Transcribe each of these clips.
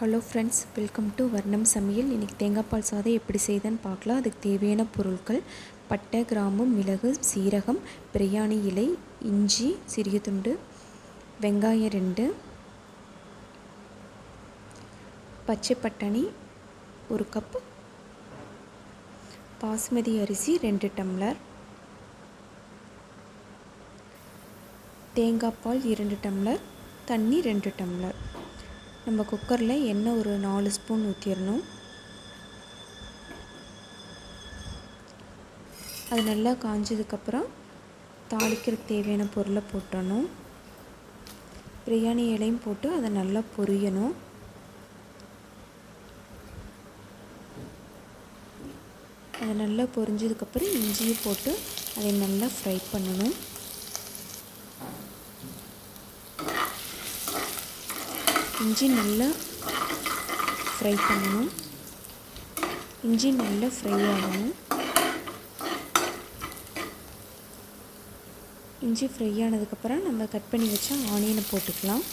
Hello friends, welcome to வர்ணம் சமையல். இன்றைக்கி தேங்காய் பால் சாதம் எப்படி செய்யுதுன்னு பார்க்கலாம். அதுக்கு தேவையான பொருட்கள்: பட்டை, கிராம்பு, மிளகு, சீரகம், பிரியாணி இலை, இஞ்சி சிறிய துண்டு, வெங்காயம் 2, பச்சை பட்டாணி 1 கப், பாஸ்மதி அரிசி 2 டம்ளர், தேங்காய் பால் 2 டம்ளர், தண்ணி 2 டம்ளர். நம்ம குக்கரில் எண்ணெய் ஒரு 4 ஸ்பூன் ஊற்றிடணும். அது நல்லா காஞ்சதுக்கப்புறம் தாளிக்கிறதுக்கு தேவையான பொருளை போட்டணும். பிரியாணி இலையும் போட்டு அதை நல்லா பொரியணும். அதை நல்லா பொரிஞ்சதுக்கப்புறம் இஞ்சியை போட்டு அதை நல்லா ஃப்ரை பண்ணணும். இஞ்சி நல்லா ஃப்ரை பண்ணணும். இஞ்சி நல்லா ஃப்ரை ஆகணும். இஞ்சி ஃப்ரை ஆனதுக்கப்புறம் நம்ம கட் பண்ணி வச்சா ஆனியனை போட்டுக்கலாம்.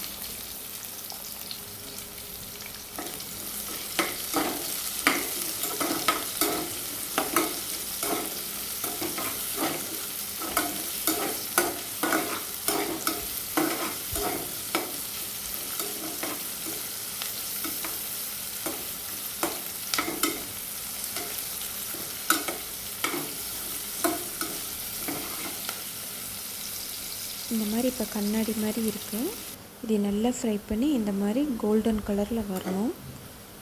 இந்த மாதிரி இப்போ கண்ணாடி மாதிரி இருக்குது. இது நல்லா ஃப்ரை பண்ணி இந்த மாதிரி கோல்டன் கலரில் வரணும்.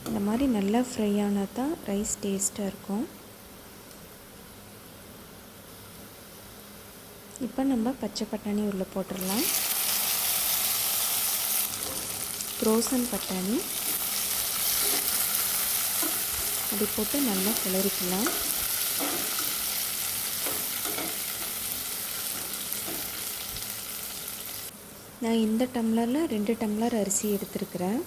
இந்த மாதிரி நல்லா ஃப்ரை ஆனால் தான் ரைஸ் டேஸ்ட்டாக இருக்கும். இப்போ நம்ம பச்சை பட்டாணி உள்ளே போட்டுடலாம். ஃப்ரோசன் பட்டாணி அப்படி போட்டு நல்லா கிளறிக்கலாம். நான் இந்த டம்ளரில் 2 டம்ளர் அரிசி எடுத்துருக்கிறேன்.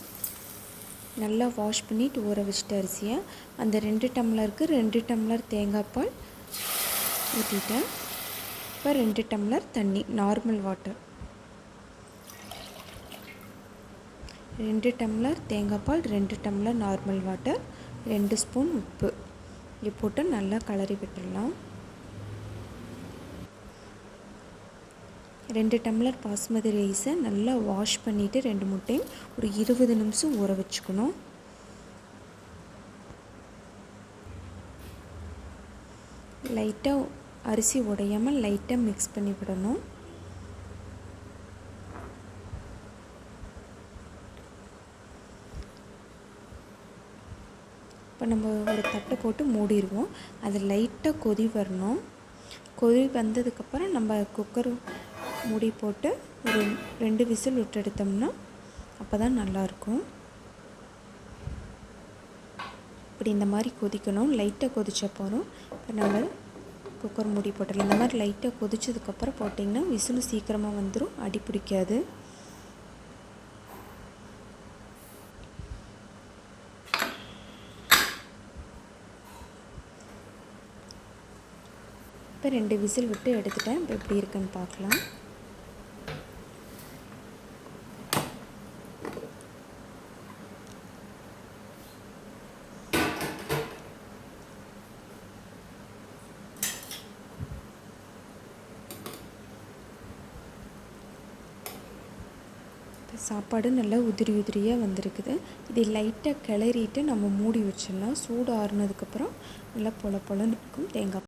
நல்லா வாஷ் பண்ணிவிட்டு ஊற வச்சிட்ட அரிசியை அந்த 2 டம்ளருக்கு 2 டம்ளர் தேங்காய் பால் ஊற்றிட்டேன். இப்போ 2 டம்ளர் தண்ணி, நார்மல் வாட்டர். 2 டம்ளர் தேங்காய் பால், 2 டம்ளர் நார்மல் வாட்டர், 2 ஸ்பூன் உப்பு இது போட்டு நல்லா கலரி விட்டுடலாம். 2 டம்ளர் பாஸ்மதி ரைஸை நல்லா வாஷ் பண்ணிவிட்டு 2-3 டைம் ஒரு 20 நிமிஷம் ஊற வச்சுக்கணும். லைட்டாக அரிசி உடையாமல் லைட்டாக மிக்ஸ் பண்ணி விடணும். இப்போ நம்ம ஒரு தட்டை போட்டு மூடிடுவோம். அது லைட்டாக கொதி வரணும். கொதி வந்ததுக்கப்புறம் நம்ம குக்கர் மூடி போட்டு ஒரு 2 விசில் விட்டு எடுத்தோம்னா அப்போ தான் நல்லாயிருக்கும். இப்படி இந்த மாதிரி கொதிக்கணும். லைட்டாக கொதிச்ச போகிறோம். இப்போ நம்ம குக்கர் மூடி போட்டுடலாம். இந்த மாதிரி லைட்டாக கொதிச்சதுக்கப்புறம் போட்டிங்கன்னா விசில் சீக்கிரமாக வந்துடும், அடி பிடிக்காது. இப்போ 2 விசில் விட்டு எடுத்துட்டேன். இப்போ எப்படி இருக்குன்னு பார்க்கலாம். சாப்பாடு நல்லா உதிரி உதிரியாக வந்திருக்குது. இதை லைட்டாக கிளறிட்டு நம்ம மூடி வச்சிடலாம். சூடு ஆறுனதுக்கப்புறம் நல்லா பொல பொலன்னு இருக்கும் தேங்காய்.